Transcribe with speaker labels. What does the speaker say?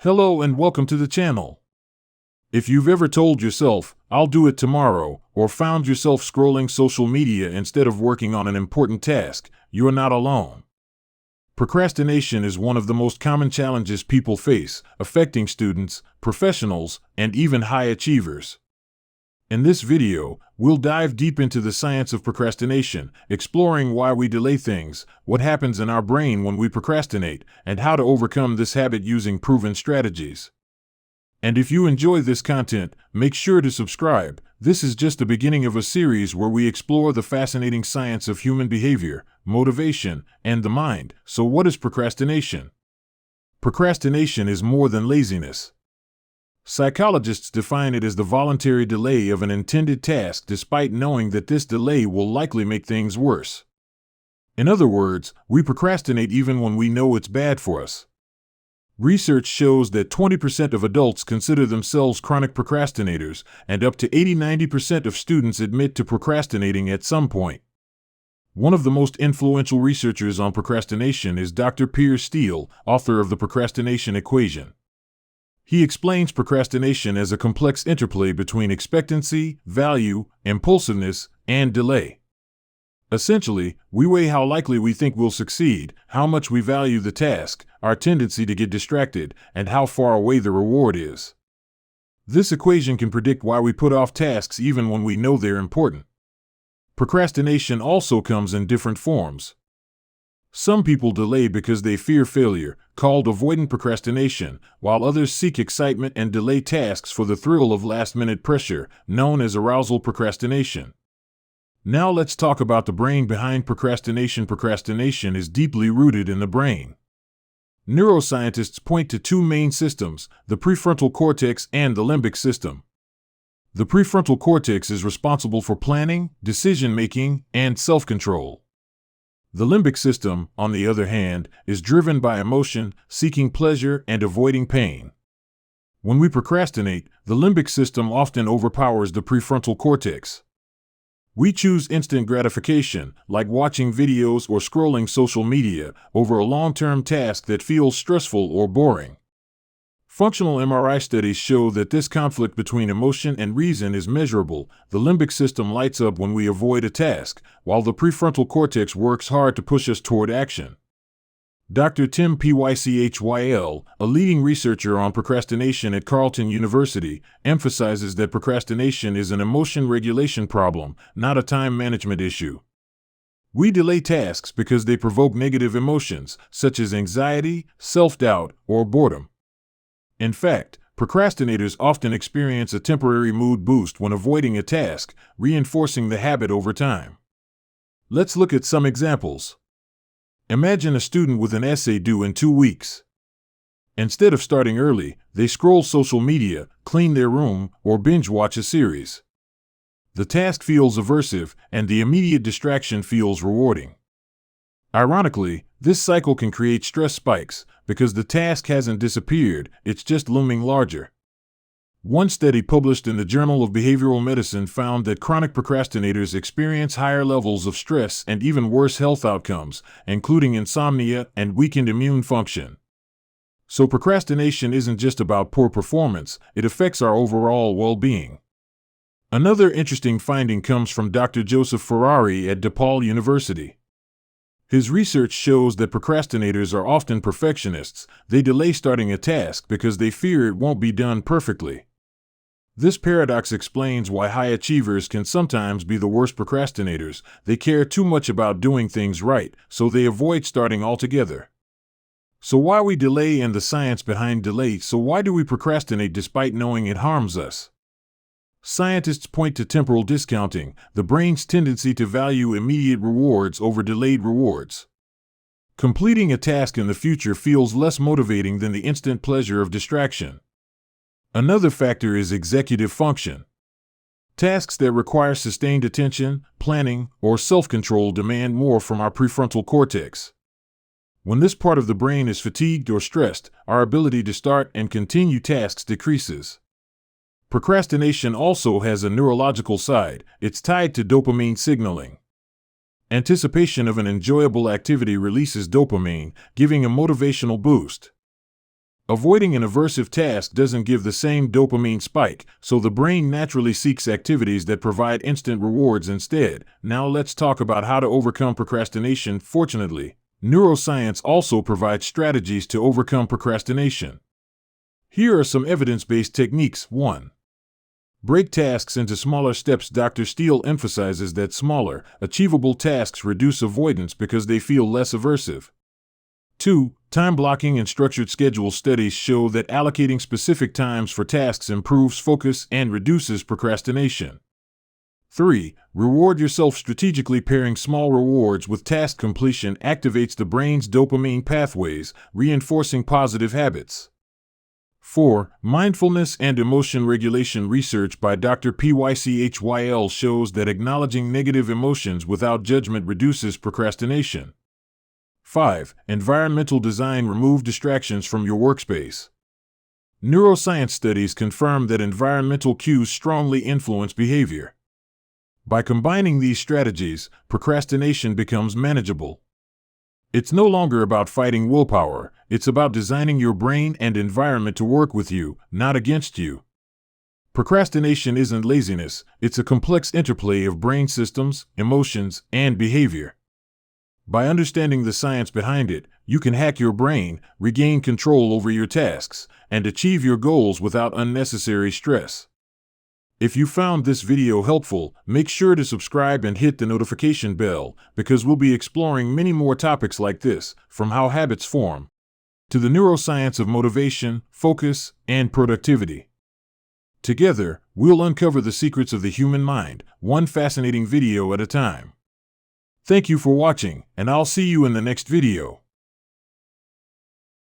Speaker 1: Hello and welcome to the channel. If you've ever told yourself, "I'll do it tomorrow," or found yourself scrolling social media instead of working on an important task, you are not alone. Procrastination is one of the most common challenges people face, affecting students, professionals, and even high achievers. In this video, we'll dive deep into the science of procrastination, exploring why we delay things, what happens in our brain when we procrastinate, and how to overcome this habit using proven strategies. And if you enjoy this content, make sure to subscribe. This is just the beginning of a series where we explore the fascinating science of human behavior, motivation, and the mind. So what is procrastination? Procrastination is more than laziness. Psychologists define it as the voluntary delay of an intended task despite knowing that this delay will likely make things worse. In other words, we procrastinate even when we know it's bad for us. Research shows that 20% of adults consider themselves chronic procrastinators, and up to 80–90% of students admit to procrastinating at some point. One of the most influential researchers on procrastination is Dr. Piers, author of the procrastination equation. He explains procrastination as a complex interplay between expectancy, value, impulsiveness, and delay. Essentially, we weigh how likely we think we'll succeed, how much we value the task, our tendency to get distracted, and how far away the reward is. This equation can predict why we put off tasks even when we know they're important. Procrastination also comes in different forms. Some people delay because they fear failure, called avoidant procrastination, while others seek excitement and delay tasks for the thrill of last-minute pressure, known as arousal procrastination. Now let's talk about the brain behind procrastination. Procrastination is deeply rooted in the brain. Neuroscientists point to two main systems, the prefrontal cortex and the limbic system. The prefrontal cortex is responsible for planning, decision-making, and self-control. The limbic system, on the other hand, is driven by emotion, seeking pleasure, and avoiding pain. When we procrastinate, the limbic system often overpowers the prefrontal cortex. We choose instant gratification, like watching videos or scrolling social media, over a long-term task that feels stressful or boring. Functional MRI studies show that this conflict between emotion and reason is measurable. The limbic system lights up when we avoid a task, while the prefrontal cortex works hard to push us toward action. Dr. Tim Pychyl, a leading researcher on procrastination at Carleton University, emphasizes that procrastination is an emotion regulation problem, not a time management issue. We delay tasks because they provoke negative emotions, such as anxiety, self-doubt, or boredom. In fact, procrastinators often experience a temporary mood boost when avoiding a task, reinforcing the habit over time. Let's look at some examples. Imagine a student with an essay due in 2 weeks. Instead of starting early, they scroll social media, clean their room, or binge-watch a series. The task feels aversive, and the immediate distraction feels rewarding. Ironically, this cycle can create stress spikes, because the task hasn't disappeared, it's just looming larger. One study published in the Journal of Behavioral Medicine found that chronic procrastinators experience higher levels of stress and even worse health outcomes, including insomnia and weakened immune function. So procrastination isn't just about poor performance, it affects our overall well-being. Another interesting finding comes from Dr. Joseph Ferrari at DePaul University. His research shows that procrastinators are often perfectionists. They delay starting a task because they fear it won't be done perfectly. This paradox explains why high achievers can sometimes be the worst procrastinators. They care too much about doing things right, so they avoid starting altogether. So why we delay and the science behind delay. So why do we procrastinate despite knowing it harms us? Scientists point to temporal discounting, the brain's tendency to value immediate rewards over delayed rewards. Completing a task in the future feels less motivating than the instant pleasure of distraction. Another factor is executive function. Tasks that require sustained attention, planning, or self-control demand more from our prefrontal cortex. When this part of the brain is fatigued or stressed, our ability to start and continue tasks decreases. Procrastination also has a neurological side. It's tied to dopamine signaling. Anticipation of an enjoyable activity releases dopamine, giving a motivational boost. Avoiding an aversive task doesn't give the same dopamine spike, so the brain naturally seeks activities that provide instant rewards instead. Now let's talk about how to overcome procrastination. Fortunately, neuroscience also provides strategies to overcome procrastination. Here are some evidence-based techniques. 1. Break tasks into smaller steps. Dr. Steele emphasizes that smaller, achievable tasks reduce avoidance because they feel less aversive. 2. Time blocking and structured schedules. Studies show that allocating specific times for tasks improves focus and reduces procrastination. 3. Reward yourself strategically. Pairing small rewards with task completion activates the brain's dopamine pathways, reinforcing positive habits. 4. Mindfulness and emotion regulation. Research by Dr. Pychyl shows that acknowledging negative emotions without judgment reduces procrastination. 5. Environmental design. Remove distractions from your workspace. Neuroscience studies confirm that environmental cues strongly influence behavior. By combining these strategies, procrastination becomes manageable. It's no longer about fighting willpower, it's about designing your brain and environment to work with you, not against you. Procrastination isn't laziness, it's a complex interplay of brain systems, emotions, and behavior. By understanding the science behind it, you can hack your brain, regain control over your tasks, and achieve your goals without unnecessary stress. If you found this video helpful, make sure to subscribe and hit the notification bell, because we'll be exploring many more topics like this, from how habits form to the neuroscience of motivation, focus, and productivity. Together, we'll uncover the secrets of the human mind, one fascinating video at a time. Thank you for watching, and I'll see you in the next video.